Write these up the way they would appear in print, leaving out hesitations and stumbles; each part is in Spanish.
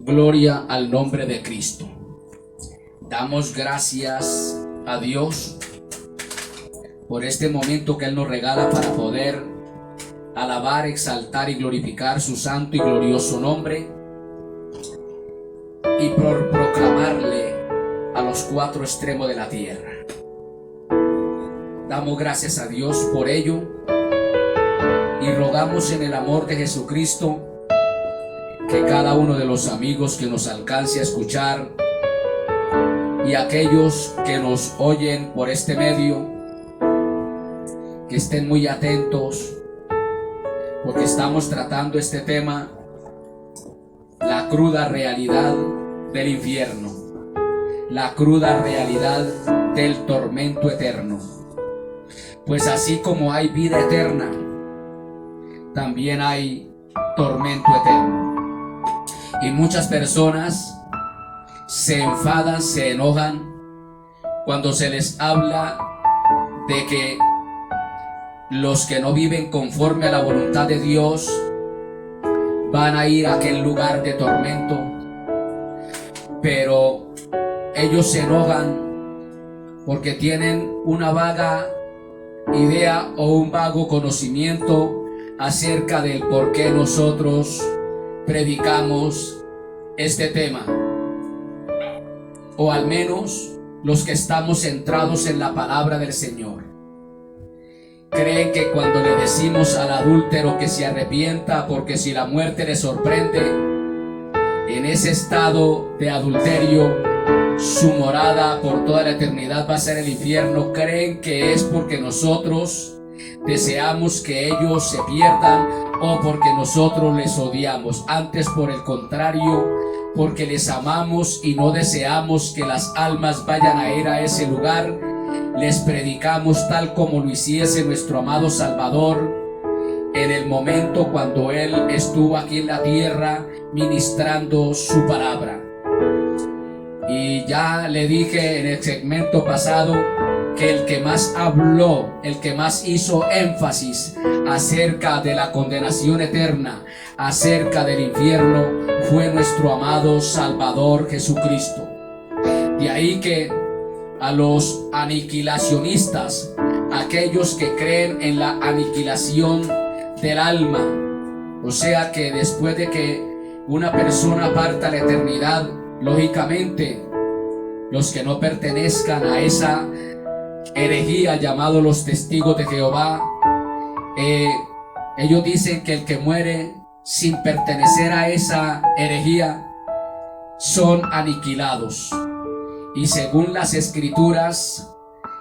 Gloria al nombre de Cristo. Damos gracias a Dios por este momento que Él nos regala para poder alabar, exaltar y glorificar su santo y glorioso nombre, y por proclamarle a los cuatro extremos de la tierra. Damos gracias a Dios por ello y rogamos en el amor de Jesucristo que cada uno de los amigos que nos alcance a escuchar y aquellos que nos oyen por este medio, que estén muy atentos, porque estamos tratando este tema, la cruda realidad del infierno, la cruda realidad del tormento eterno. Pues así como hay vida eterna, también hay tormento eterno. Y muchas personas se enfadan, se enojan cuando se les habla de que los que no viven conforme a la voluntad de Dios van a ir a aquel lugar de tormento. Pero ellos se enojan porque tienen una vaga idea o un vago conocimiento acerca del por qué nosotros predicamos este tema, o al menos los que estamos centrados en la palabra del Señor. Creen que cuando le decimos al adúltero que se arrepienta, porque si la muerte le sorprende en ese estado de adulterio, su morada por toda la eternidad va a ser el infierno, creen que es porque nosotros deseamos que ellos se pierdan o porque nosotros les odiamos. Antes, por el contrario, porque les amamos y no deseamos que las almas vayan a ir a ese lugar, les predicamos tal como lo hiciese nuestro amado Salvador en el momento cuando Él estuvo aquí en la tierra ministrando su palabra. Y ya le dije en el segmento pasado que el que más habló, el que más hizo énfasis acerca de la condenación eterna, acerca del infierno, fue nuestro amado Salvador Jesucristo. De ahí que a los aniquilacionistas, aquellos que creen en la aniquilación del alma, o sea que después de que una persona parta a la eternidad, lógicamente los que no pertenezcan a esa herejía llamado los testigos de Jehová, ellos dicen que el que muere sin pertenecer a esa herejía son aniquilados. Y según las escrituras,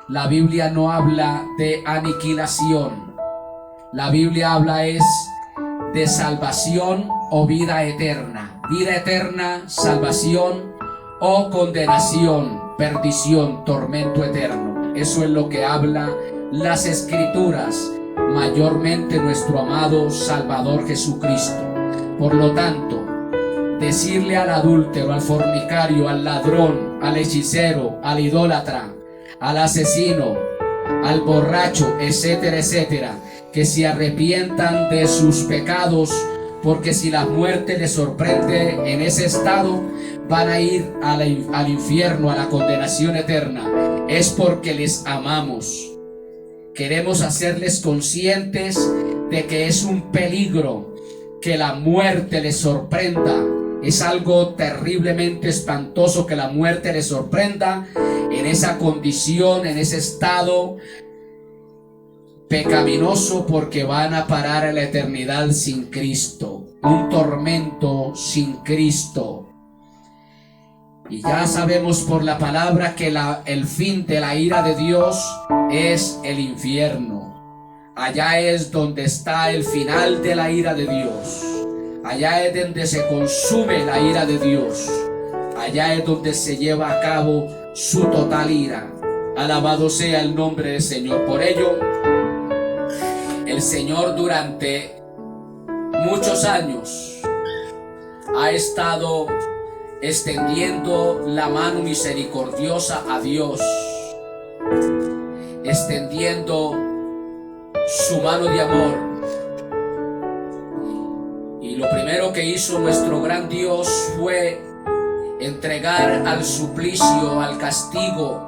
la Biblia no habla de aniquilación. La Biblia habla es de salvación o vida eterna. Vida eterna, salvación o condenación, perdición, tormento eterno. Eso es lo que habla las escrituras, mayormente nuestro amado Salvador Jesucristo. Por lo tanto, decirle al adúltero, al fornicario, al ladrón, al hechicero, al idólatra, al asesino, al borracho, etcétera, etcétera, que se arrepientan de sus pecados, porque si la muerte les sorprende en ese estado, van a ir al infierno, a la condenación eterna. Es porque les amamos. Queremos hacerles conscientes de que es un peligro que la muerte les sorprenda. Es algo terriblemente espantoso que la muerte les sorprenda en esa condición, en ese estado pecaminoso, porque van a parar a la eternidad sin Cristo, un tormento sin Cristo. Y ya sabemos por la palabra que el fin de la ira de Dios es el infierno. Allá es donde está el final de la ira de Dios. Allá es donde se consume la ira de Dios. Allá es donde se lleva a cabo su total ira. Alabado sea el nombre del Señor. Por ello, el Señor durante muchos años ha estado extendiendo la mano misericordiosa a Dios, extendiendo su mano de amor. Y lo primero primero que hizo nuestro gran Dios fue entregar al suplicio, al castigo,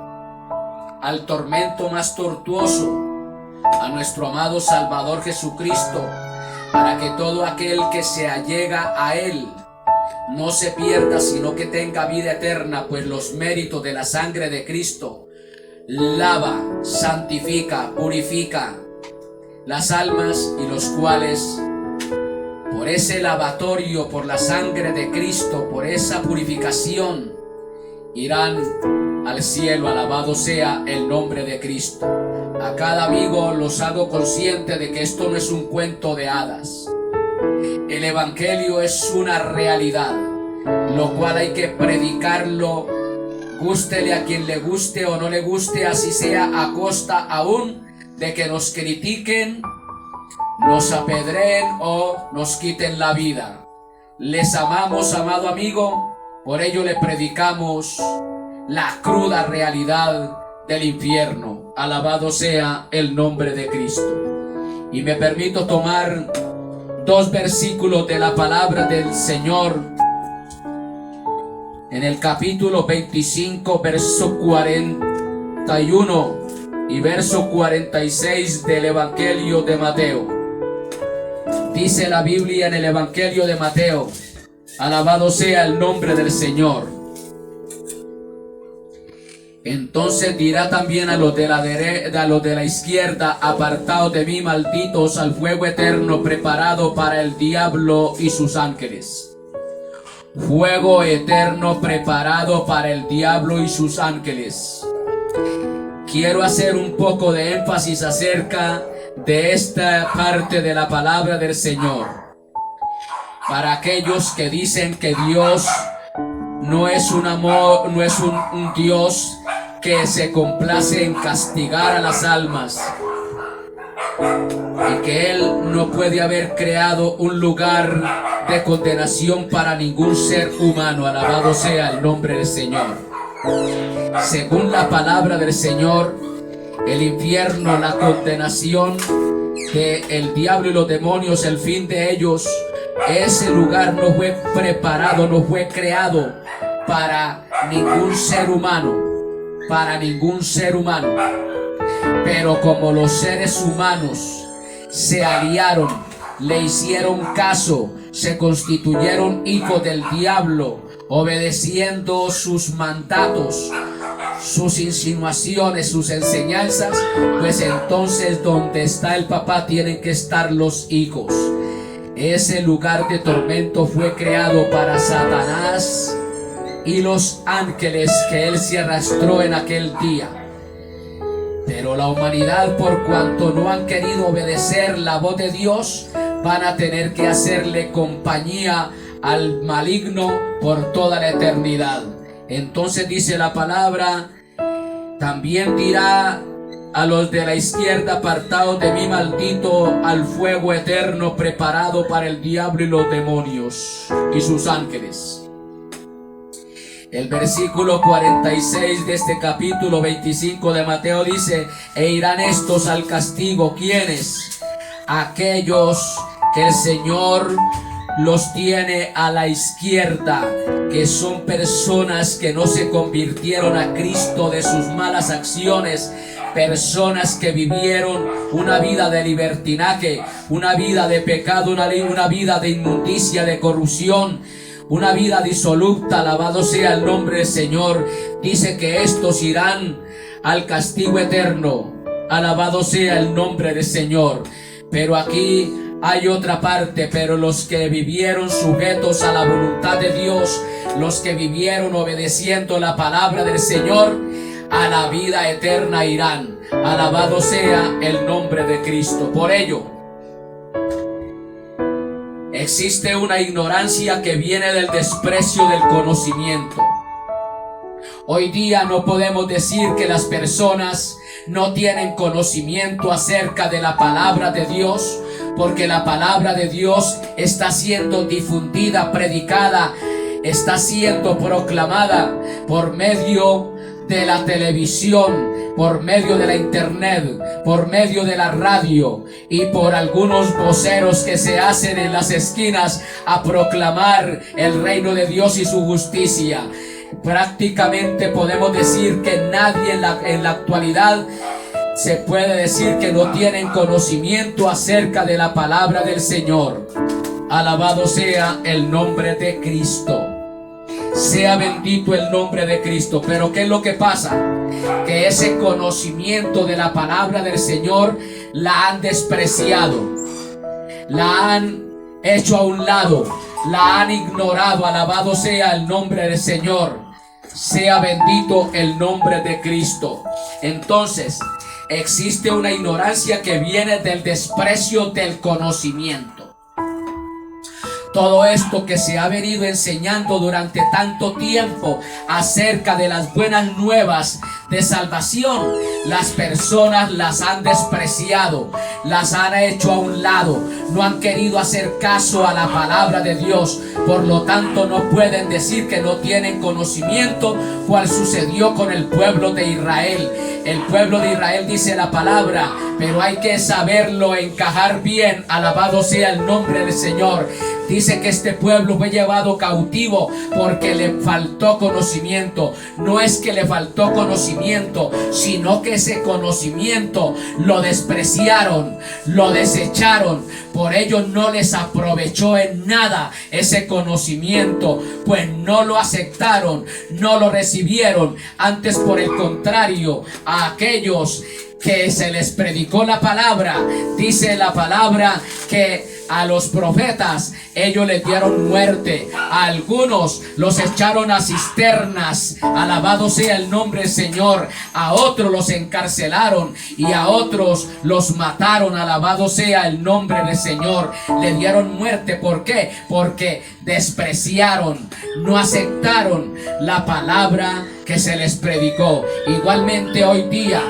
al tormento más tortuoso a nuestro amado Salvador Jesucristo, para que todo aquel que se allega a Él no se pierda, sino que tenga vida eterna, pues los méritos de la sangre de Cristo lava, santifica, purifica las almas, y los cuales por ese lavatorio, por la sangre de Cristo, por esa purificación, irán al cielo. Alabado sea el nombre de Cristo. A cada amigo los hago consciente de que esto no es un cuento de hadas. El evangelio es una realidad, lo cual hay que predicarlo, gústele a quien le guste o no le guste, así sea a costa aún de que nos critiquen, nos apedreen o nos quiten la vida. Les amamos, amado amigo, por ello le predicamos la cruda realidad del infierno. Alabado sea el nombre de Cristo. Y me permito tomar dos versículos de la palabra del Señor en el capítulo 25, verso 41 y verso 46 del Evangelio de Mateo. Dice la Biblia en el Evangelio de Mateo, alabado sea el nombre del Señor: entonces dirá también a los de la izquierda, apartaos de mí, malditos, al fuego eterno preparado para el diablo y sus ángeles. Fuego eterno preparado para el diablo y sus ángeles. Quiero hacer un poco de énfasis acerca de esta parte de la palabra del Señor. Para aquellos que dicen que Dios no es un Dios que se complace en castigar a las almas, y que Él no puede haber creado un lugar de condenación para ningún ser humano. Alabado sea el nombre del Señor. Según la palabra del Señor, el infierno, la condenación del diablo y los demonios, el fin de ellos, ese lugar no fue preparado, no fue creado para ningún ser humano, para ningún ser humano. Pero como los seres humanos se aliaron, le hicieron caso, se constituyeron hijos del diablo, obedeciendo sus mandatos, sus insinuaciones, sus enseñanzas, pues entonces donde está el papá tienen que estar los hijos. Ese lugar de tormento fue creado para Satanás y los ángeles que él se arrastró en aquel día. Pero la humanidad, por cuanto no han querido obedecer la voz de Dios, van a tener que hacerle compañía al maligno por toda la eternidad. Entonces dice la palabra, también dirá a los de la izquierda, apartaos de mí, maldito, al fuego eterno preparado para el diablo y los demonios y sus ángeles. El versículo 46 de este capítulo 25 de Mateo dice: e irán estos al castigo. ¿Quiénes? Aquellos que el Señor los tiene a la izquierda, que son personas que no se convirtieron a Cristo de sus malas acciones, personas que vivieron una vida de libertinaje, una vida de pecado, una vida de inmundicia, de corrupción, una vida disoluta. Alabado sea el nombre del Señor. Dice que estos irán al castigo eterno. Alabado sea el nombre del Señor. Pero aquí hay otra parte: pero los que vivieron sujetos a la voluntad de Dios, los que vivieron obedeciendo la palabra del Señor, a la vida eterna irán. Alabado sea el nombre de Cristo. Por ello, existe una ignorancia que viene del desprecio del conocimiento. Hoy día no podemos decir que las personas no tienen conocimiento acerca de la palabra de Dios, porque la palabra de Dios está siendo difundida, predicada, está siendo proclamada por medio de la televisión, por medio de la internet, por medio de la radio y por algunos voceros que se hacen en las esquinas a proclamar el reino de Dios y su justicia. Prácticamente podemos decir que nadie en la actualidad se puede decir que no tienen conocimiento acerca de la palabra del Señor. Alabado sea el nombre de Cristo. Sea bendito el nombre de Cristo. Pero ¿qué es lo que pasa? Que ese conocimiento de la palabra del Señor la han despreciado, la han hecho a un lado, la han ignorado. Alabado sea el nombre del Señor. Sea bendito el nombre de Cristo. Entonces, existe una ignorancia que viene del desprecio del conocimiento. Todo esto que se ha venido enseñando durante tanto tiempo acerca de las buenas nuevas de salvación, las personas las han despreciado, las han hecho a un lado, no han querido hacer caso a la palabra de Dios. Por lo tanto, no pueden decir que no tienen conocimiento, cual sucedió con el pueblo de Israel. El pueblo de Israel, dice la palabra, pero hay que saberlo encajar bien. Alabado sea el nombre del Señor. Dice que este pueblo fue llevado cautivo porque le faltó conocimiento. No es que le faltó conocimiento, sino que ese conocimiento lo despreciaron, lo desecharon. Por ello no les aprovechó en nada ese conocimiento, pues no lo aceptaron, no lo recibieron. Antes, por el contrario, a aquellos que se les predicó la palabra, dice la palabra que a los profetas ellos les dieron muerte, a algunos los echaron a cisternas, alabado sea el nombre del Señor, a otros los encarcelaron y a otros los mataron, alabado sea el nombre del Señor. Le dieron muerte. ¿Por qué? Porque despreciaron, no aceptaron la palabra que se les predicó. Igualmente hoy día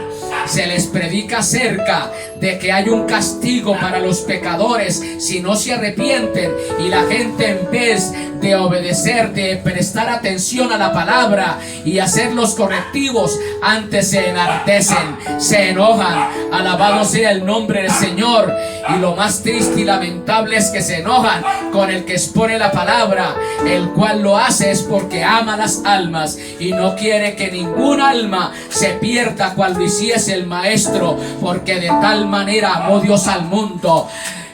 se les predica acerca de que hay un castigo para los pecadores si no se arrepienten, y la gente, en vez de obedecer, de prestar atención a la palabra y hacer los correctivos, antes se enardecen, se enojan. Alabado sea el nombre del Señor. Y lo más triste y lamentable es que se enojan con el que expone la palabra, el cual lo hace es porque ama las almas y no quiere que ningún alma se pierda, cual lo hiciese el Maestro, porque de tal manera amó Dios al mundo,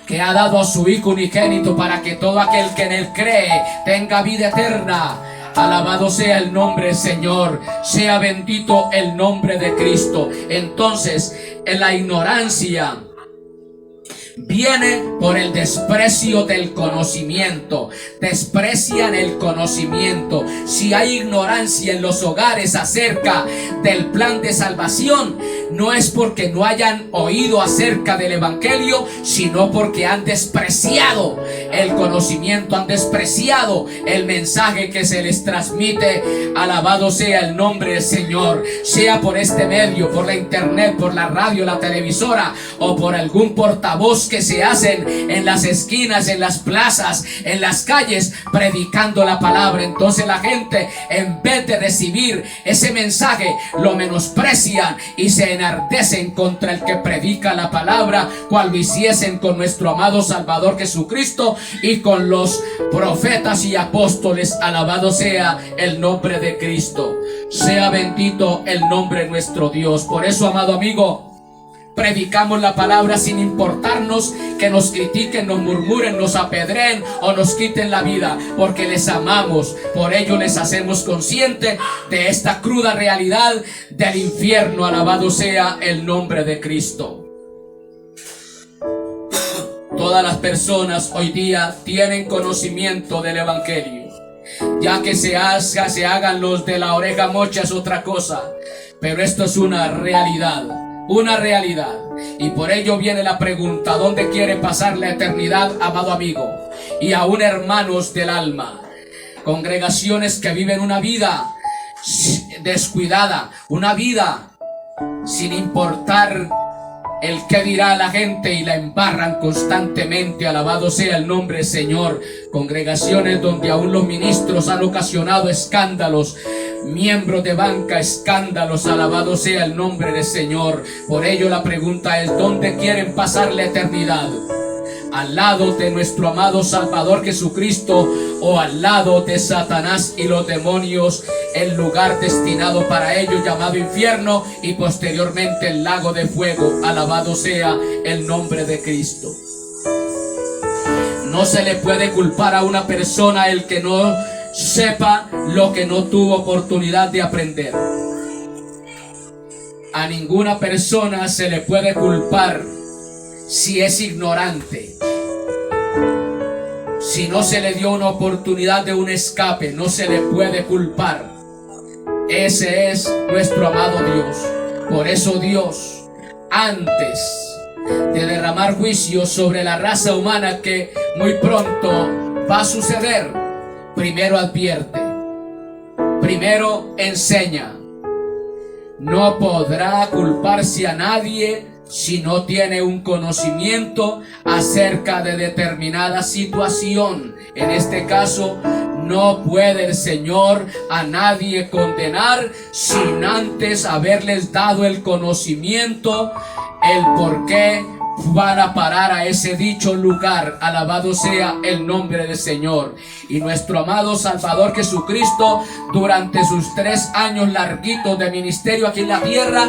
que ha dado a su Hijo unigénito, para que todo aquel que en él cree tenga vida eterna. Alabado sea el nombre del Señor. Sea bendito el nombre de Cristo. Entonces, en la ignorancia viene por el desprecio del conocimiento. Desprecian el conocimiento. Si hay ignorancia en los hogares acerca del plan de salvación, no es porque no hayan oído acerca del evangelio, sino porque han despreciado el conocimiento, han despreciado el mensaje que se les transmite. Alabado sea el nombre del Señor. Sea por este medio, por la internet, por la radio, la televisora, o por algún portavoz que se hacen en las esquinas, en las plazas, en las calles, predicando la palabra. Entonces la gente, en vez de recibir ese mensaje, lo menosprecian y se enardecen contra el que predica la palabra, cual lo hiciesen con nuestro amado Salvador Jesucristo y con los profetas y apóstoles. Alabado sea el nombre de Cristo. Sea bendito el nombre de nuestro Dios. Por eso, amado amigo, predicamos la palabra sin importarnos que nos critiquen, nos murmuren, nos apedreen o nos quiten la vida, porque les amamos. Por ello les hacemos conscientes de esta cruda realidad del infierno. Alabado sea el nombre de Cristo. Todas las personas hoy día tienen conocimiento del evangelio. Ya que se hagan los de la oreja mocha es otra cosa, pero esto es una realidad. Una realidad. Y por ello viene la pregunta: ¿dónde quiere pasar la eternidad, amado amigo? Y aún hermanos del alma, congregaciones que viven una vida descuidada, una vida sin importar el que dirá la gente y la embarran constantemente. Alabado sea el nombre del Señor. Congregaciones donde aún los ministros han ocasionado escándalos, miembros de banca, escándalos. Alabado sea el nombre del Señor. Por ello la pregunta es: ¿dónde quieren pasar la eternidad? ¿Al lado de nuestro amado Salvador Jesucristo o al lado de Satanás y los demonios, el lugar destinado para ellos llamado infierno y posteriormente el lago de fuego? Alabado sea el nombre de Cristo. No se le puede culpar a una persona el que no sepa lo que no tuvo oportunidad de aprender. A ninguna persona se le puede culpar si es ignorante. Si no se le dio una oportunidad de un escape, no se le puede culpar. Ese es nuestro amado Dios. Por eso Dios, antes de derramar juicio sobre la raza humana que muy pronto va a suceder, primero advierte, primero enseña. No podrá culparse a nadie si no tiene un conocimiento acerca de determinada situación. En este caso, no puede el Señor a nadie condenar sin antes haberles dado el conocimiento, el por qué van a parar a ese dicho lugar. Alabado sea el nombre del Señor. Y nuestro amado Salvador Jesucristo, durante sus 3 años larguitos de ministerio aquí en la tierra,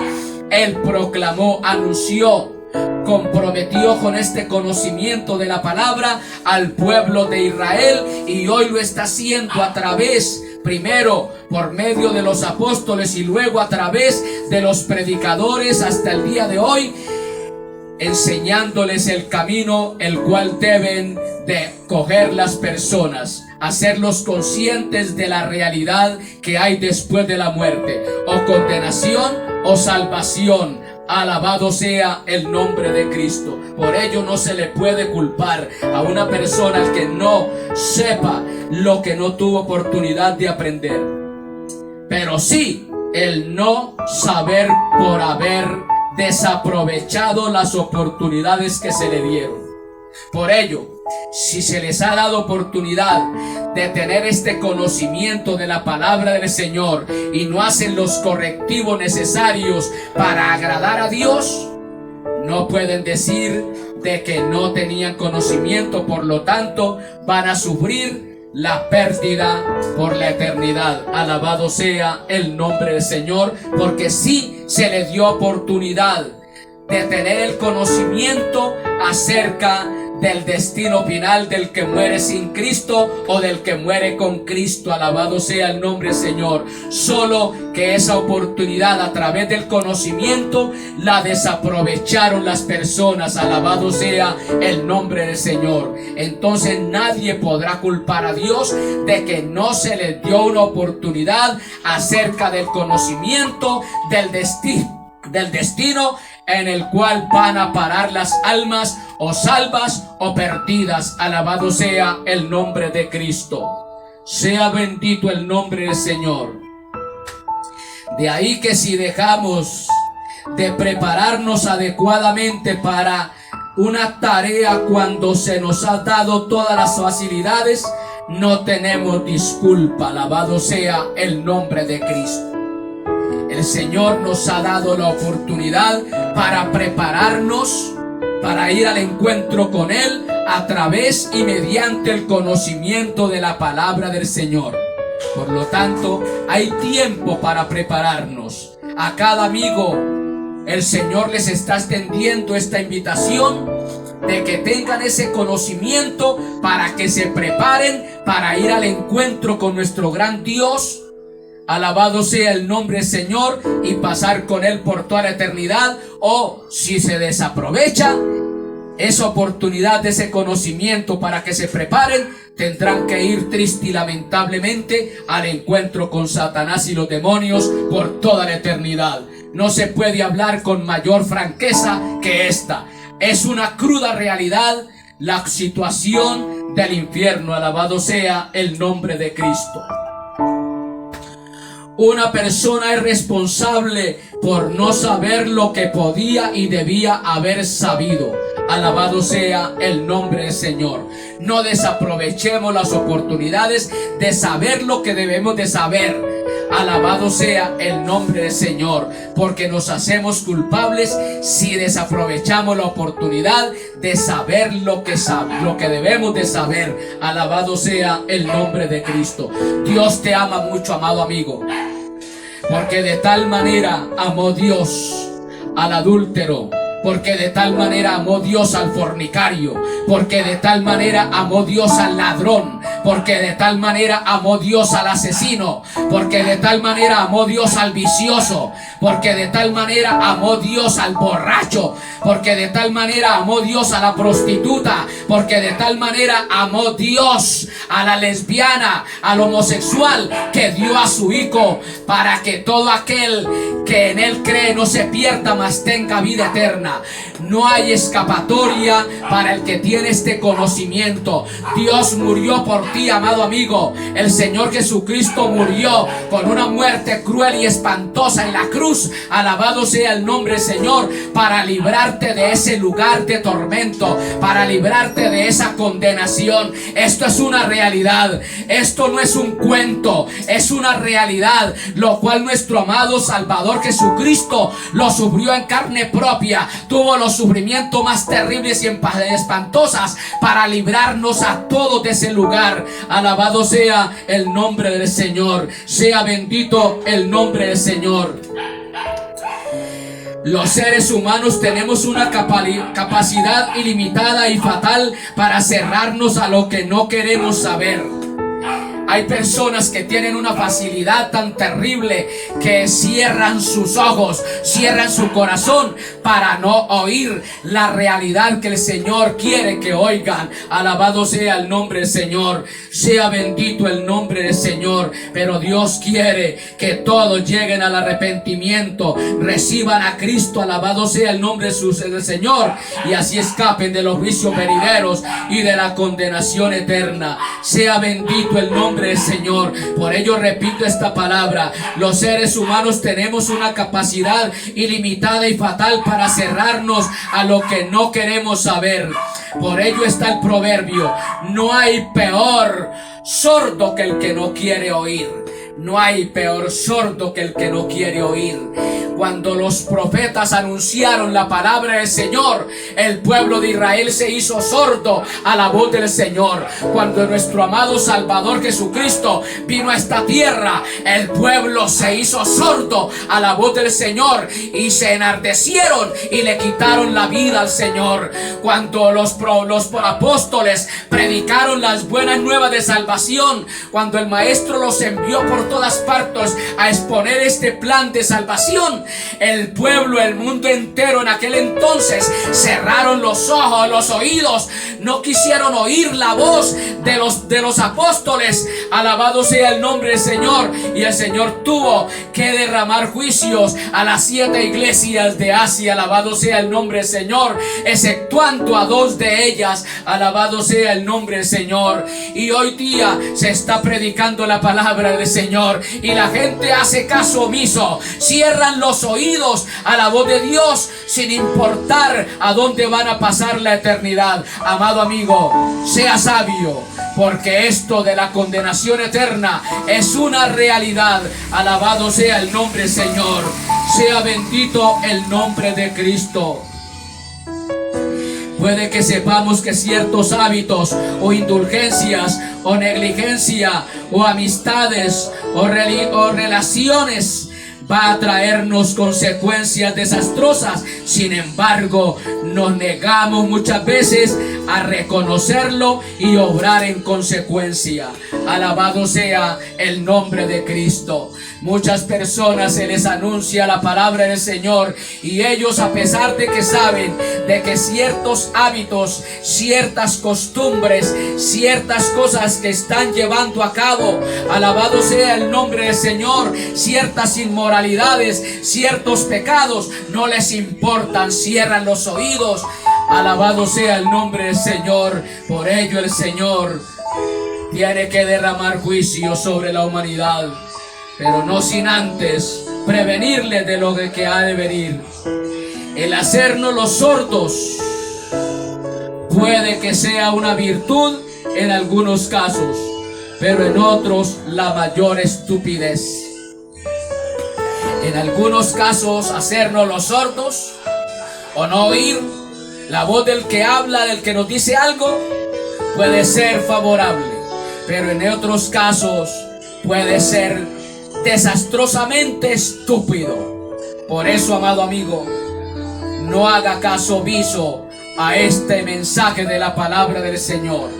Él proclamó, anunció, comprometió con este conocimiento de la palabra al pueblo de Israel, y hoy lo está haciendo a través, primero por medio de los apóstoles y luego a través de los predicadores hasta el día de hoy, enseñándoles el camino el cual deben de coger las personas, hacerlos conscientes de la realidad que hay después de la muerte, o condenación o salvación. Alabado sea el nombre de Cristo. Por ello no se le puede culpar a una persona que no sepa lo que no tuvo oportunidad de aprender, pero sí el no saber por haber desaprovechado las oportunidades que se le dieron. Por ello, si se les ha dado oportunidad de tener este conocimiento de la palabra del Señor y no hacen los correctivos necesarios para agradar a Dios, no pueden decir de que no tenían conocimiento. Por lo tanto, van a sufrir la pérdida por la eternidad. Alabado sea el nombre del Señor, porque sí se le dio oportunidad de tener el conocimiento acerca del destino final del que muere sin Cristo o del que muere con Cristo. Alabado sea el nombre del Señor. Solo que esa oportunidad, a través del conocimiento, la desaprovecharon las personas. Alabado sea el nombre del Señor. Entonces nadie podrá culpar a Dios de que no se le dio una oportunidad acerca del conocimiento del destino en el cual van a parar las almas, o salvas o perdidas. Alabado sea el nombre de Cristo. Sea bendito el nombre del Señor. De ahí que si dejamos de prepararnos adecuadamente para una tarea cuando se nos ha dado todas las facilidades, no tenemos disculpa. Alabado sea el nombre de Cristo. El Señor nos ha dado la oportunidad para prepararnos, para ir al encuentro con Él a través y mediante el conocimiento de la palabra del Señor. Por lo tanto, hay tiempo para prepararnos. A cada amigo, el Señor les está extendiendo esta invitación de que tengan ese conocimiento para que se preparen para ir al encuentro con nuestro gran Dios. Alabado sea el nombre del Señor, y pasar con Él por toda la eternidad. O si se desaprovecha esa oportunidad de ese conocimiento para que se preparen, tendrán que ir triste y lamentablemente al encuentro con Satanás y los demonios por toda la eternidad. No se puede hablar con mayor franqueza que esta. Es una cruda realidad la situación del infierno. Alabado sea el nombre de Cristo. Una persona es responsable por no saber lo que podía y debía haber sabido. Alabado sea el nombre del Señor. No desaprovechemos las oportunidades de saber lo que debemos de saber. Alabado sea el nombre del Señor, porque nos hacemos culpables si desaprovechamos la oportunidad de saber lo que debemos de saber. Alabado sea el nombre de Cristo. Dios te ama mucho, amado amigo, porque de tal manera amó Dios al adúltero, porque de tal manera amó Dios al fornicario, porque de tal manera amó Dios al ladrón, porque de tal manera amó Dios al asesino, porque de tal manera amó Dios al vicioso, porque de tal manera amó Dios al borracho, porque de tal manera amó Dios a la prostituta, porque de tal manera amó Dios a la lesbiana, al homosexual, que dio a su Hijo para que todo aquel que en Él cree no se pierda, mas tenga vida eterna. No hay escapatoria para el que tiene este conocimiento. Dios murió por ti, amado amigo. El Señor Jesucristo murió con una muerte cruel y espantosa en la cruz. Alabado sea el nombre del Señor, para librarte de ese lugar de tormento, para librarte de esa condenación. Esto es una realidad. Esto no es un cuento, es una realidad, lo cual nuestro amado Salvador Jesucristo lo sufrió en carne propia. Tuvo los sufrimientos más terribles y espantosas para librarnos a todos de ese lugar. Alabado sea el nombre del Señor. Sea bendito el nombre del Señor. Los seres humanos tenemos una capacidad ilimitada y fatal para cerrarnos a lo que no queremos saber. Hay personas que tienen una facilidad tan terrible que cierran sus ojos, cierran su corazón para no oír la realidad que el Señor quiere que oigan. Alabado sea el nombre del Señor, sea bendito el nombre del Señor. Pero Dios quiere que todos lleguen al arrepentimiento, reciban a Cristo, alabado sea el nombre del Señor, y así escapen de los juicios venideros y de la condenación eterna. Sea bendito el nombre del Señor. Por ello repito esta palabra: los seres humanos tenemos una capacidad ilimitada y fatal para cerrarnos a lo que no queremos saber. Por ello está el proverbio: no hay peor sordo que el que no quiere oír. No hay peor sordo que el que no quiere oír. Cuando los profetas anunciaron la palabra del Señor, el pueblo de Israel se hizo sordo a la voz del Señor. Cuando nuestro amado Salvador Jesucristo vino a esta tierra, el pueblo se hizo sordo a la voz del Señor y se enardecieron y le quitaron la vida al Señor. Cuando los apóstoles predicaron las buenas nuevas de salvación, cuando el Maestro los envió por todas partes a exponer este plan de salvación, el pueblo, el mundo entero en aquel entonces cerraron los ojos, los oídos, no quisieron oír la voz de los apóstoles. Alabado sea el nombre del Señor. Y el Señor tuvo que derramar juicios a las 7 iglesias de Asia. Alabado sea el nombre del Señor, exceptuando a 2 de ellas. Alabado sea el nombre del Señor. Y hoy día se está predicando la palabra del Señor y la gente hace caso omiso, cierran los oídos a la voz de Dios sin importar a dónde van a pasar la eternidad. Amado amigo, sea sabio, porque esto de la condenación eterna es una realidad. Alabado sea el nombre del Señor, sea bendito el nombre de Cristo. Puede que sepamos que ciertos hábitos o indulgencias o negligencia o amistades o relaciones va a traernos consecuencias desastrosas. Sin embargo, nos negamos muchas veces a reconocerlo y obrar en consecuencia. Alabado sea el nombre de Cristo. Muchas personas se les anuncia la palabra del Señor y ellos, a pesar de que saben de que ciertos hábitos, ciertas costumbres, ciertas cosas que están llevando a cabo, alabado sea el nombre del Señor, ciertas inmoralidades, ciertos pecados, no les importan, cierran los oídos. Alabado sea el nombre del Señor. Por ello el Señor tiene que derramar juicio sobre la humanidad. pero no sin antes prevenirle de lo que ha de venir. El hacernos los sordos puede que sea una virtud en algunos casos, pero en otros la mayor estupidez. En algunos casos hacernos los sordos o no oír la voz del que habla, del que nos dice algo, puede ser favorable, pero en otros casos puede ser desastrosamente estúpido. Por eso, amado amigo, no haga caso omiso a este mensaje de la palabra del Señor,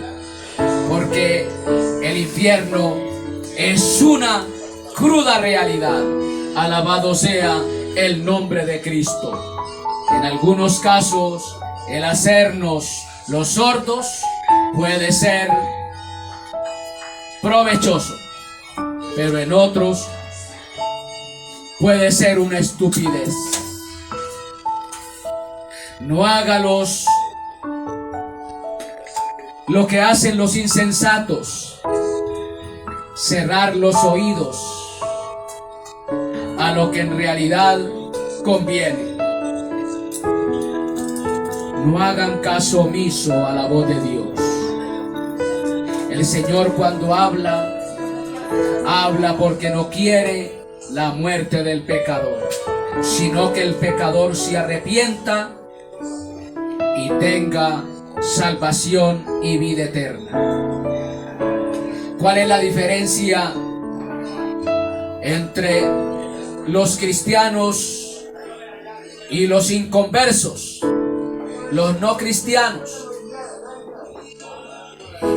porque el infierno es una cruda realidad. Alabado sea el nombre de Cristo. En algunos casos, el hacernos los sordos puede ser provechoso, pero en otros puede ser una estupidez. No hágalos lo que hacen los insensatos, cerrar los oídos a lo que en realidad conviene. No hagan caso omiso a la voz de Dios. El Señor, cuando habla porque no quiere la muerte del pecador, sino que el pecador se arrepienta y tenga salvación y vida eterna. ¿Cuál es la diferencia entre los cristianos y los inconversos, los no cristianos?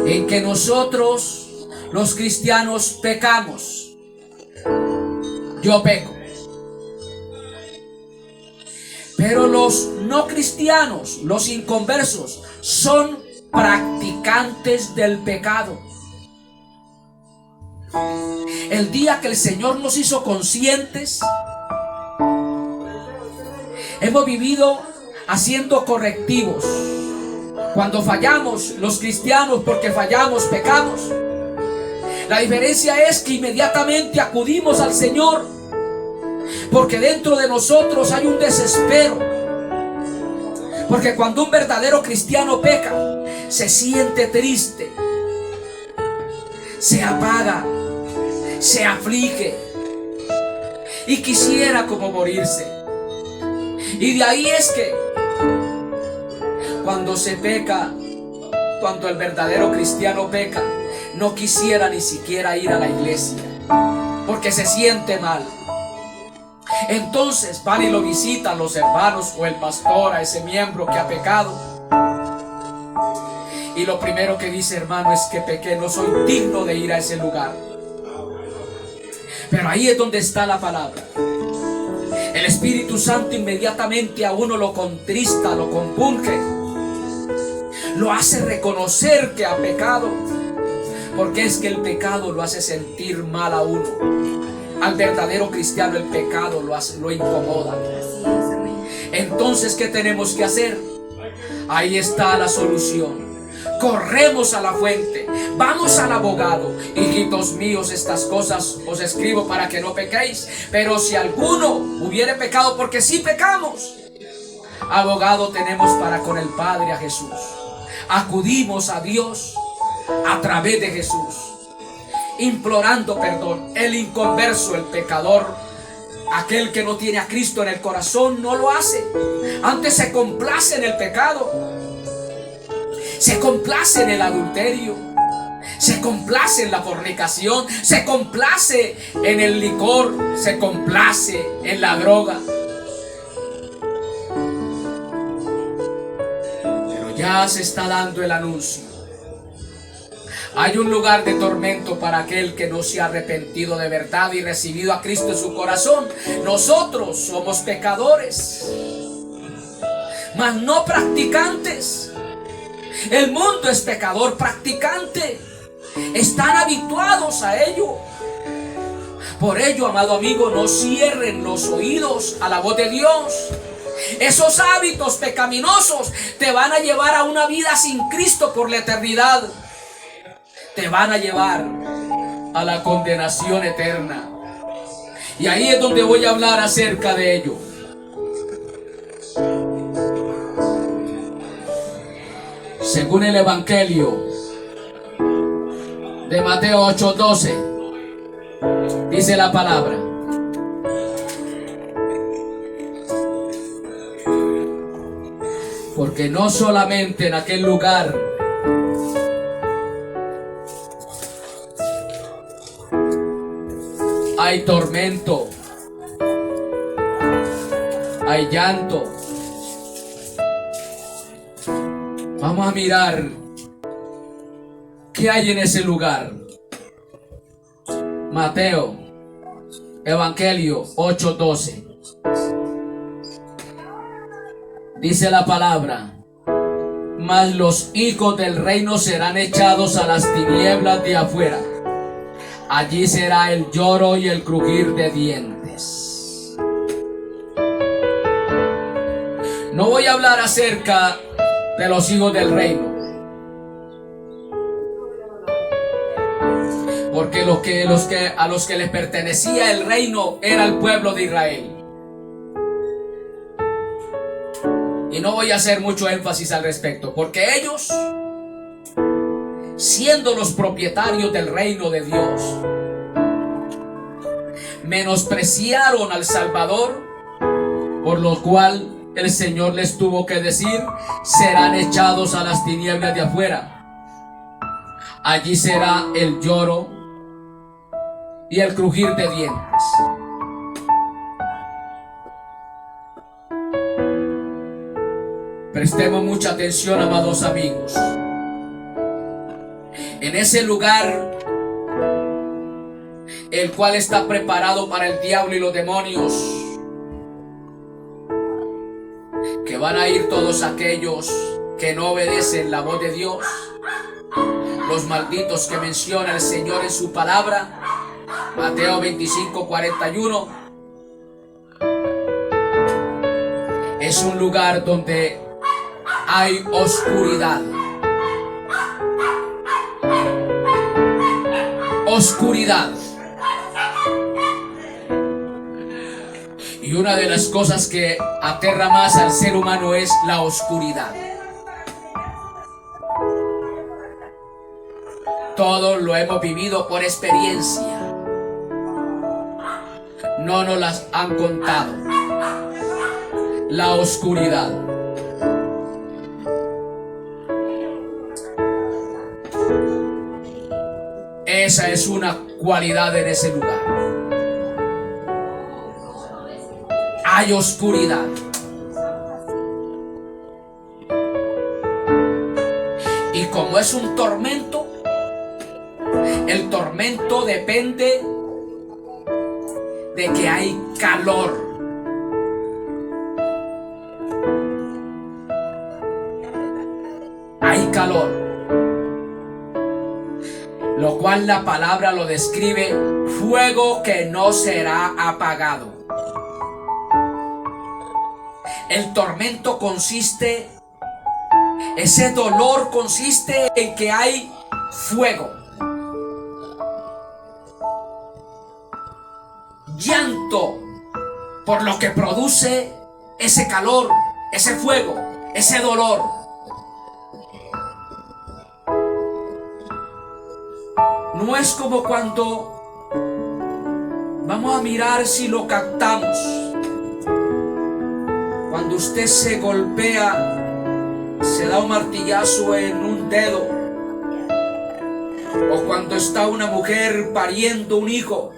En que nosotros, los cristianos, pecamos. Yo peco. Pero los no cristianos, los inconversos, son practicantes del pecado. El día que el Señor nos hizo conscientes, hemos vivido haciendo correctivos. Cuando fallamos, los cristianos, porque fallamos, pecamos. La diferencia es que inmediatamente acudimos al Señor, porque dentro de nosotros hay un desespero. Porque cuando un verdadero cristiano peca, se siente triste, se apaga, se aflige y quisiera como morirse. Y de ahí es que cuando se peca, cuando el verdadero cristiano peca, no quisiera ni siquiera ir a la iglesia, porque se siente mal. Entonces van y lo visitan los hermanos o el pastor a ese miembro que ha pecado. Y lo primero que dice: hermano, es que pequé, no soy digno de ir a ese lugar. Pero ahí es donde está la palabra. El Espíritu Santo inmediatamente a uno lo contrista, lo compunge, lo hace reconocer que ha pecado, porque es que el pecado lo hace sentir mal a uno. Al verdadero cristiano el pecado lo incomoda. Entonces, ¿qué tenemos que hacer? Ahí está la solución. Corremos a la fuente, vamos al abogado. Hijitos míos, estas cosas os escribo para que no pequéis. Pero si alguno hubiere pecado, porque sí pecamos, abogado tenemos para con el Padre, a Jesús. Acudimos a Dios a través de Jesús, implorando perdón. El inconverso, el pecador, aquel que no tiene a Cristo en el corazón, no lo hace. Antes se complace en el pecado, se complace en el adulterio, se complace en la fornicación, se complace en el licor, se complace en la droga. Pero ya se está dando el anuncio. Hay un lugar de tormento para aquel que no se ha arrepentido de verdad y recibido a Cristo en su corazón. Nosotros somos pecadores, mas no practicantes. El mundo es pecador practicante. Están habituados a ello. Por ello, amado amigo, no cierren los oídos a la voz de Dios. Esos hábitos pecaminosos te van a llevar a una vida sin Cristo por la eternidad. Te van a llevar a la condenación eterna. Y ahí es donde voy a hablar acerca de ello. Según el Evangelio de Mateo 8:12, dice la palabra: porque no solamente en aquel lugar hay tormento, hay llanto. Vamos a mirar qué hay en ese lugar. Mateo, Evangelio 8:12. Dice la palabra: mas los hijos del reino serán echados a las tinieblas de afuera. Allí será el lloro y el crujir de dientes. No voy a hablar acerca de los hijos del reino, porque a los que les pertenecía el reino era el pueblo de Israel. Y no voy a hacer mucho énfasis al respecto, porque ellos, siendo los propietarios del reino de Dios, menospreciaron al Salvador, por lo cual el Señor les tuvo que decir: serán echados a las tinieblas de afuera. Allí será el lloro y el crujir de dientes. Prestemos mucha atención, amados amigos. En ese lugar, el cual está preparado para el diablo y los demonios, que van a ir todos aquellos que no obedecen la voz de Dios, los malditos que menciona el Señor en su palabra, Mateo 25:41. Es un lugar donde hay oscuridad. Oscuridad. Y una de las cosas que aterra más al ser humano es la oscuridad. Todos lo hemos vivido por experiencia. No nos las han contado. La oscuridad. Esa es una cualidad en ese lugar. Hay oscuridad. Y como es un tormento, el tormento depende de que hay calor. Hay calor. Lo cual la palabra lo describe: fuego que no será apagado. El tormento consiste, ese dolor consiste en que hay fuego. Llanto por lo que produce ese calor, ese fuego, ese dolor. No es como cuando vamos a mirar si lo captamos. Cuando usted se golpea, se da un martillazo en un dedo, o cuando está una mujer pariendo un hijo,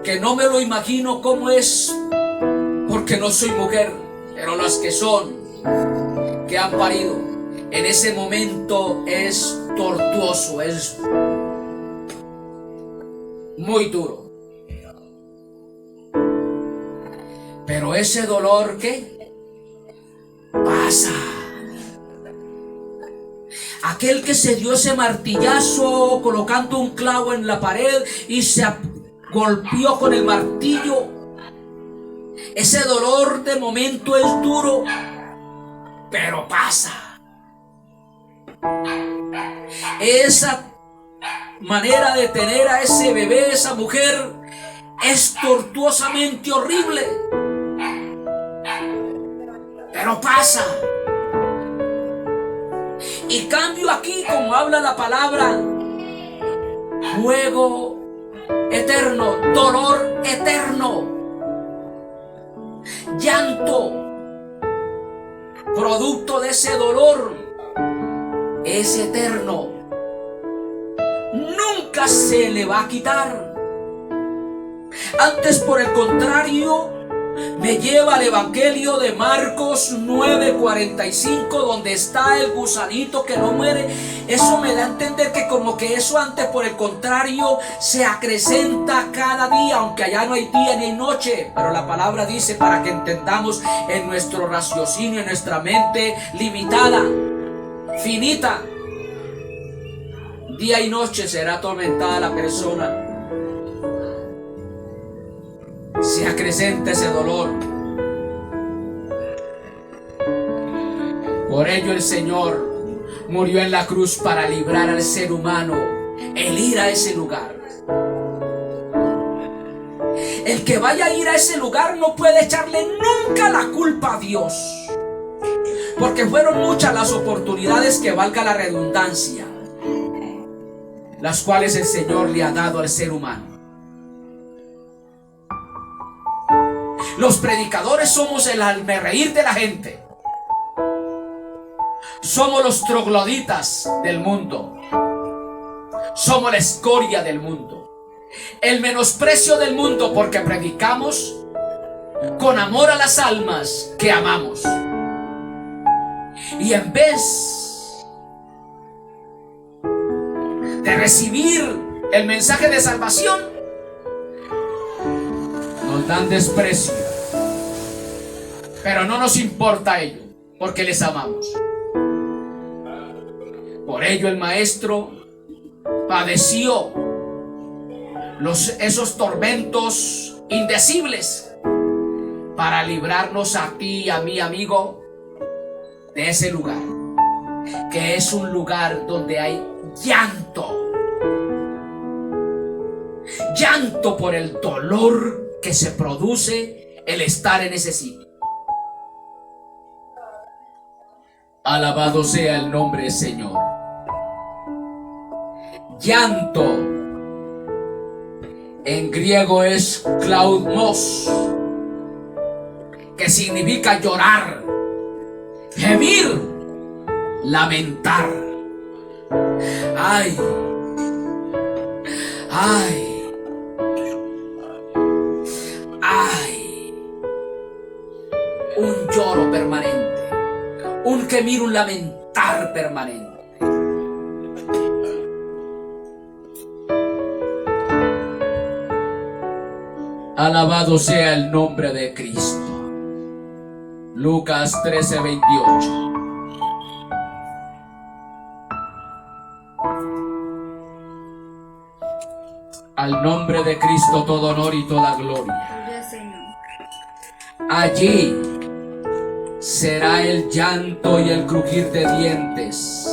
que no me lo imagino cómo es, porque no soy mujer, pero las que son, que han parido, en ese momento es tortuoso, es muy duro. Pero ese dolor, ¿qué? Pasa. Aquel que se dio ese martillazo colocando un clavo en la pared y se golpeó con el martillo, ese dolor de momento es duro, pero pasa. Esa manera de tener a ese bebé, esa mujer, es tortuosamente horrible. Pero pasa. Y cambio aquí, como habla la palabra, fuego eterno, dolor eterno, llanto, producto de ese dolor, es eterno. Nunca se le va a quitar. Antes, por el contrario, me lleva al Evangelio de Marcos 9:45, donde está el gusanito que no muere. Eso me da a entender que como que eso antes, por el contrario, se acrecenta cada día, aunque allá no hay día ni hay noche. Pero la palabra dice, para que entendamos en nuestro raciocinio, en nuestra mente limitada, finita, día y noche será atormentada la persona. Se acrecenta ese dolor. Por ello el Señor murió en la cruz, para librar al ser humano el ir a ese lugar. El que vaya a ir a ese lugar no puede echarle nunca la culpa a Dios, porque fueron muchas las oportunidades, que valga la redundancia, las cuales el Señor le ha dado al ser humano. Los predicadores somos el hazmerreír de la gente. Somos los trogloditas del mundo. Somos la escoria del mundo. El menosprecio del mundo, porque predicamos con amor a las almas que amamos. Y en vez de recibir el mensaje de salvación, nos dan desprecio. Pero no nos importa ello, porque les amamos. Por ello el Maestro padeció esos tormentos indecibles, para librarnos a ti y a mi amigo de ese lugar, que es un lugar donde hay llanto. Llanto por el dolor que se produce el estar en ese sitio. Alabado sea el nombre del Señor. Llanto en griego es klaudmos, que significa llorar, gemir, lamentar. Ay, ay, ay. Un lloro permanente, un gemir, un lamentar permanente. Alabado sea el nombre de Cristo. Lucas 13:28. Al nombre de Cristo todo honor y toda gloria. Allí será el llanto y el crujir de dientes.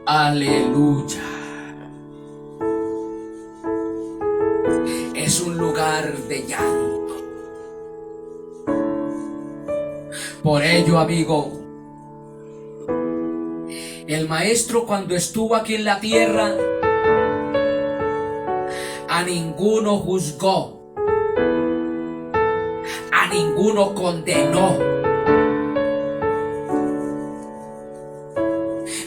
Aleluya. Es un lugar de llanto. Por ello, amigo, el Maestro, cuando estuvo aquí en la tierra, a ninguno juzgó, a ninguno condenó.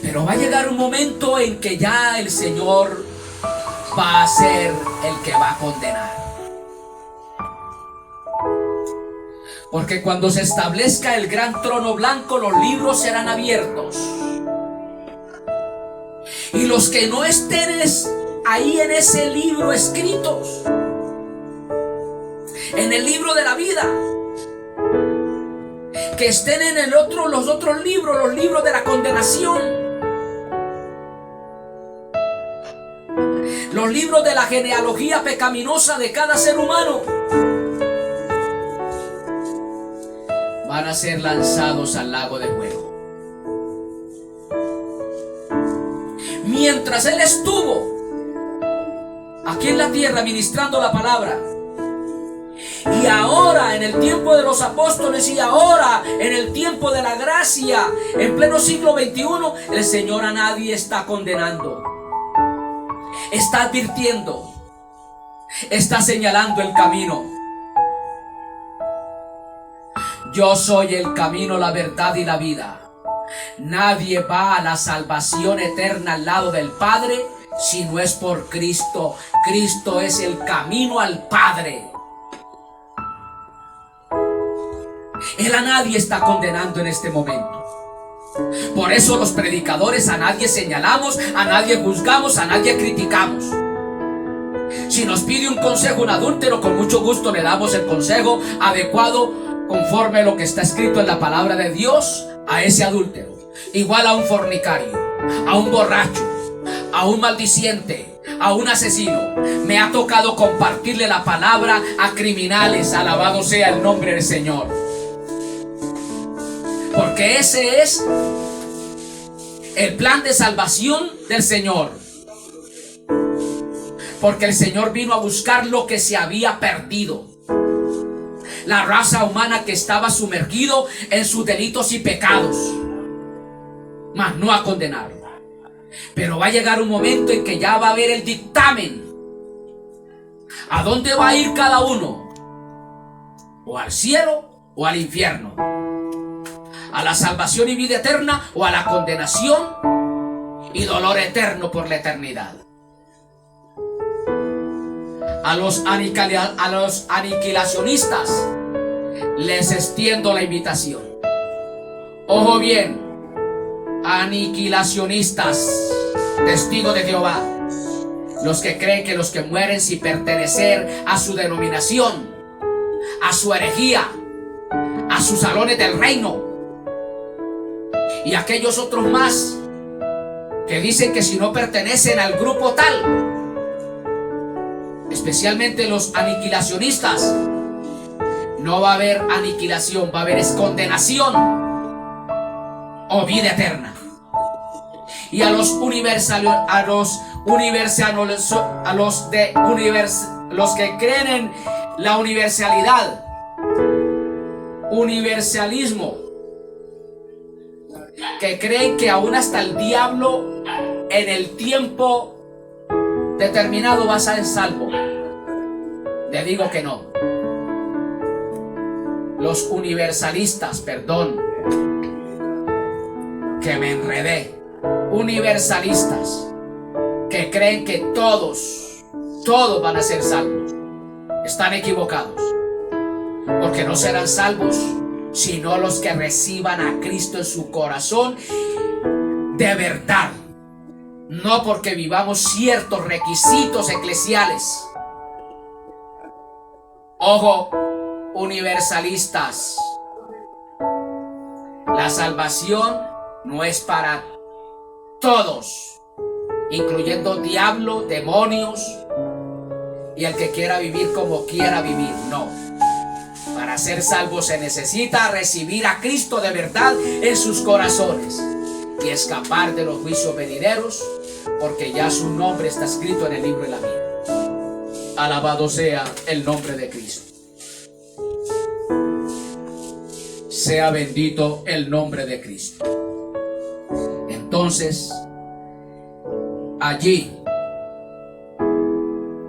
Pero va a llegar un momento en que ya el Señor va a ser el que va a condenar. Porque cuando se establezca el gran trono blanco, los libros serán abiertos. Y los que no estén ahí en ese libro escritos, en el libro de la vida, que estén en los otros libros, los libros de la condenación, los libros de la genealogía pecaminosa de cada ser humano, van a ser lanzados al lago de fuego. Mientras Él estuvo aquí en la tierra ministrando la palabra, y ahora en el tiempo de los apóstoles, y ahora en el tiempo de la gracia, en pleno siglo XXI, el Señor a nadie está condenando. Está advirtiendo, está señalando el camino. Yo soy el camino, la verdad y la vida. Nadie va a la salvación eterna al lado del Padre si no es por Cristo. Cristo es el camino al Padre. Él a nadie está condenando en este momento. Por eso los predicadores a nadie señalamos, a nadie juzgamos, a nadie criticamos. Si nos pide un consejo un adúltero, con mucho gusto le damos el consejo adecuado conforme a lo que está escrito en la palabra de Dios a ese adúltero. Igual a un fornicario, a un borracho, a un maldiciente, a un asesino. Me ha tocado compartirle la palabra a criminales. Alabado sea el nombre del Señor. Porque ese es el plan de salvación del Señor. Porque el Señor vino a buscar lo que se había perdido. La raza humana que estaba sumergido en sus delitos y pecados, mas no a condenarlo. Pero va a llegar un momento en que ya va a haber el dictamen. ¿A dónde va a ir cada uno? ¿O al cielo o al infierno? ¿A la salvación y vida eterna o a la condenación y dolor eterno por la eternidad? A los aniquilacionistas les extiendo la invitación. Ojo bien, aniquilacionistas, testigos de Jehová, los que creen que los que mueren sin pertenecer a su denominación, a su herejía, a sus salones del reino, y aquellos otros más que dicen que si no pertenecen al grupo tal, especialmente los aniquilacionistas, no va a haber aniquilación, va a haber condenación o vida eterna. Y a los los que creen en la universalismo, que creen que aún hasta el diablo en el tiempo determinado va a ser salvo, le digo que no. Los universalistas, perdón, que me enredé, universalistas que creen que todos van a ser salvos, están equivocados, porque no serán salvos sino los que reciban a Cristo en su corazón de verdad, no porque vivamos ciertos requisitos eclesiales. Ojo, universalistas, la salvación no es para todos, incluyendo diablo, demonios y el que quiera vivir como quiera vivir. No, para ser salvo se necesita recibir a Cristo de verdad en sus corazones y escapar de los juicios venideros, porque ya su nombre está escrito en el libro de la vida. Alabado sea el nombre de Cristo. Sea bendito el nombre de Cristo. Entonces, allí,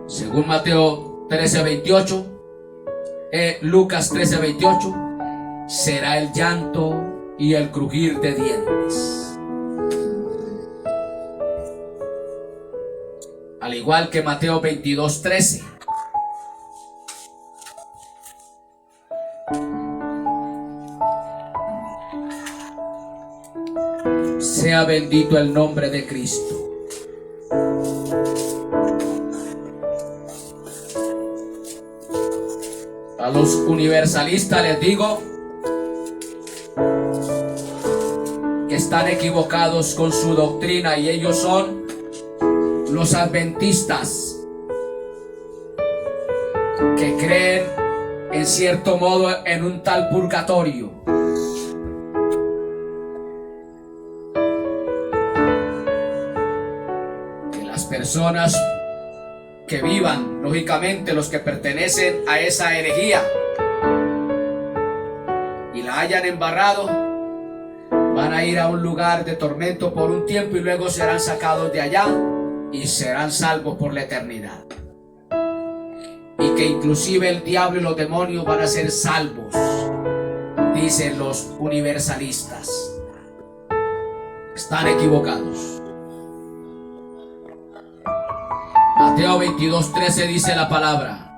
según Mateo 13:28, Lucas 13:28, será el llanto y el crujir de dientes. Al igual que Mateo 22:13. Sea bendito el nombre de Cristo. A los universalistas les digo que están equivocados con su doctrina, y ellos son los adventistas, que creen en cierto modo en un tal purgatorio. personas que vivan, lógicamente los que pertenecen a esa herejía y la hayan embarrado, van a ir a un lugar de tormento por un tiempo y luego serán sacados de allá y serán salvos por la eternidad. Y que inclusive el diablo y los demonios van a ser salvos, dicen los universalistas. Están equivocados. Mateo 22:13 dice la palabra: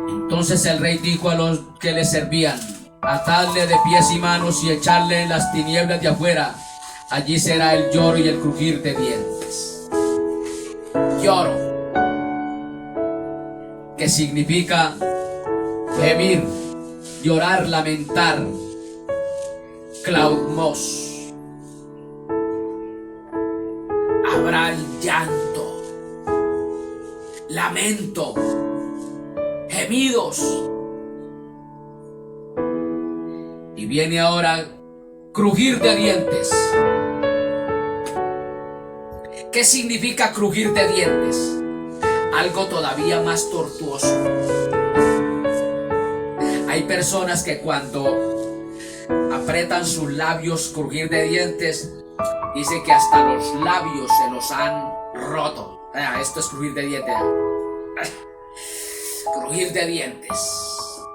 entonces el rey dijo a los que le servían: atadle de pies y manos y echarle en las tinieblas de afuera. Allí será el lloro y el crujir de dientes. Lloro, que significa gemir, llorar, lamentar. Claudmos. Habrá llanto, lamento, gemidos. Y viene ahora crujir de dientes. ¿Qué significa crujir de dientes? Algo todavía más tortuoso. Hay personas que cuando apretan sus labios, crujir de dientes, dice que hasta los labios se los han roto. Esto es crujir de dientes. Crujir de dientes.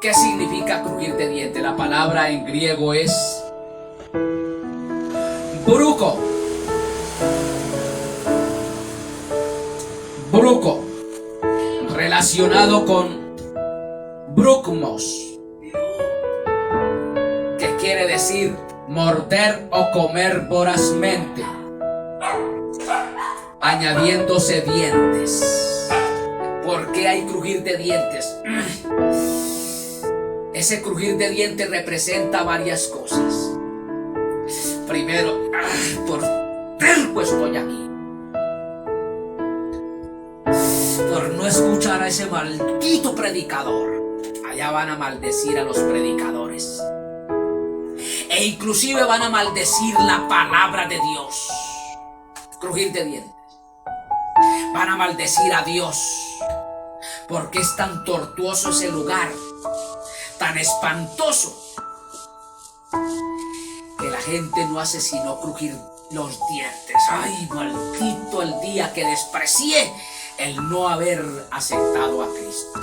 ¿Qué significa crujir de dientes? La palabra en griego es bruco. Bruco, relacionado con brukmos, que quiere decir morder o comer vorazmente, añadiéndose dientes. ¿Por qué hay crujir de dientes? Ese crujir de dientes representa varias cosas. Primero, por terco estoy aquí, por no escuchar a ese maldito predicador. Allá van a maldecir a los predicadores, e inclusive van a maldecir la palabra de Dios. Crujir de dientes. Van a maldecir a Dios, porque es tan tortuoso ese lugar, tan espantoso, que la gente no hace sino crujir los dientes. Ay, maldito el día que desprecié el no haber aceptado a Cristo.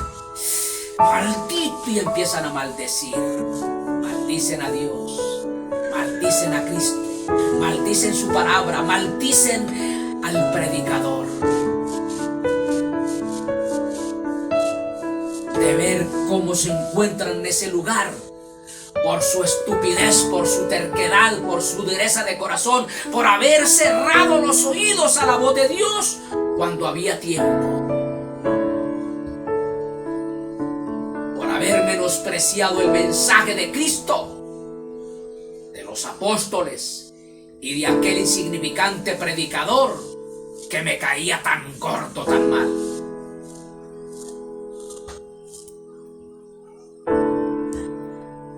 Maldito, y empiezan a maldecir. Maldicen a Dios, maldicen a Cristo, maldicen su palabra, maldicen al predicador. De ver cómo se encuentran en ese lugar, por su estupidez, por su terquedad, por su dureza de corazón, por haber cerrado los oídos a la voz de Dios cuando había tiempo, por haber menospreciado el mensaje de Cristo, de los apóstoles y de aquel insignificante predicador que me caía tan gordo, tan mal.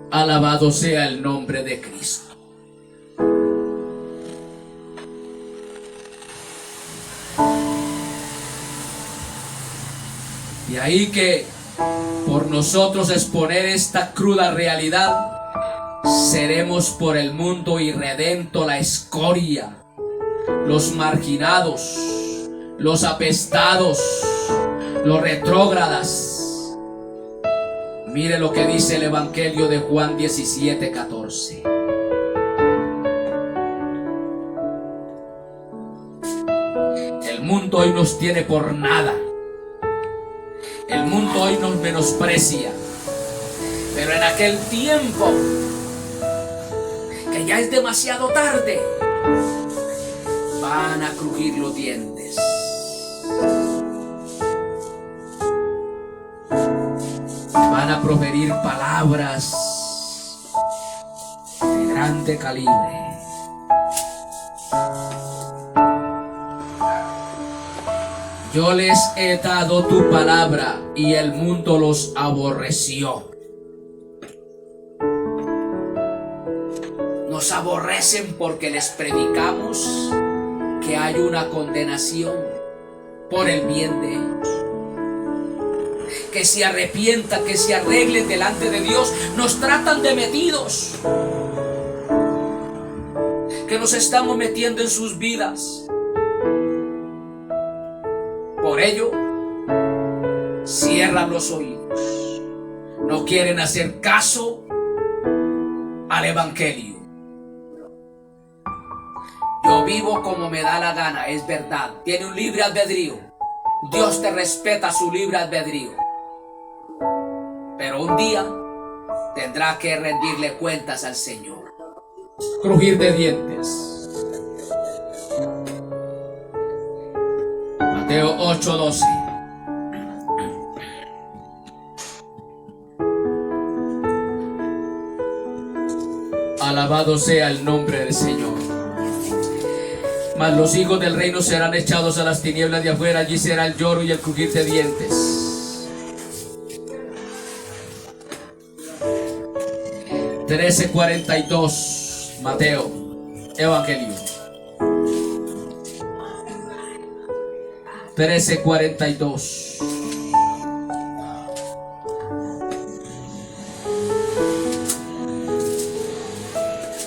Alabado sea el nombre de Cristo. De ahí que por nosotros exponer esta cruda realidad, seremos por el mundo irredento la escoria, los marginados, los apestados, los retrógradas. Mire lo que dice el Evangelio de Juan 17:14. El mundo hoy nos tiene por nada. El mundo hoy nos menosprecia. Pero en aquel tiempo, que ya es demasiado tarde, van a crujir los dientes. Van a proferir palabras de grande calibre. Yo les he dado tu palabra y el mundo los aborreció. Nos aborrecen porque les predicamos que hay una condenación por el bien de ellos. Que se arrepientan, que se arreglen delante de Dios. Nos tratan de metidos, que nos estamos metiendo en sus vidas. Por ello, cierran los oídos. No quieren hacer caso al evangelio. Yo vivo como me da la gana, es verdad. Tiene un libre albedrío. Dios te respeta su libre albedrío. Pero un día tendrá que rendirle cuentas al Señor. Crujir de dientes. Mateo 8:12. Alabado sea el nombre del Señor. Mas los hijos del reino serán echados a las tinieblas de afuera. Allí será el lloro y el crujir de dientes. 13:42. Mateo, Evangelio. 13:42.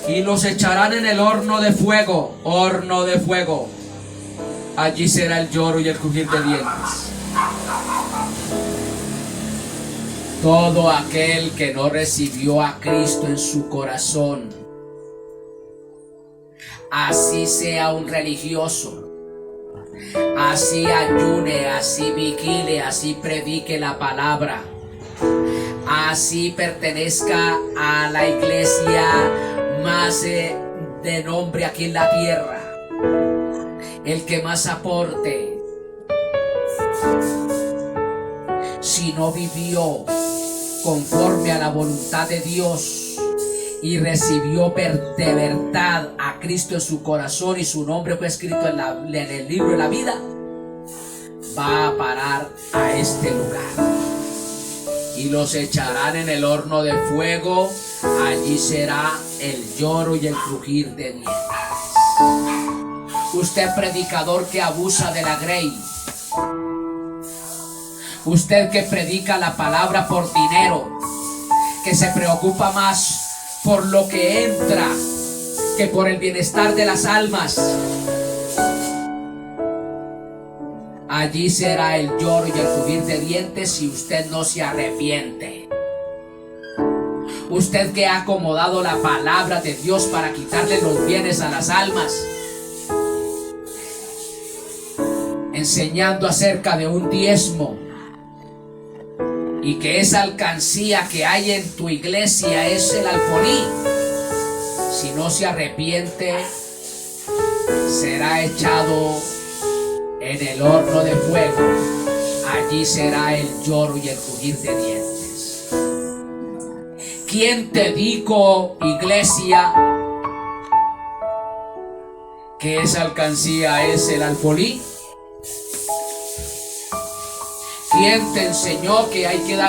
Y los echarán en el horno de fuego. Horno de fuego. Allí será el lloro y el crujir de dientes. Todo aquel que no recibió a Cristo en su corazón, así sea un religioso, así ayune, así vigile, así predique la palabra, así pertenezca a la iglesia más de nombre aquí en la tierra, el que más aporte, si no vivió conforme a la voluntad de Dios y recibió de verdad a Cristo en su corazón y su nombre fue escrito en el libro de la vida, va a parar a este lugar y los echarán en el horno de fuego. Allí será el lloro y el crujir de dientes. Usted, predicador que abusa de la grey, usted que predica la palabra por dinero, que se preocupa más por lo que entra que por el bienestar de las almas, allí será el lloro y el crujir de dientes si usted no se arrepiente. Usted que ha acomodado la palabra de Dios para quitarle los bienes a las almas, enseñando acerca de un diezmo, y que esa alcancía que hay en tu iglesia es el alfolí, si no se arrepiente, será echado en el horno de fuego. Allí será el lloro y el crujir de dientes. ¿Quién te dijo, iglesia, que esa alcancía es el alfolí? ¿Quién te enseñó que hay que dar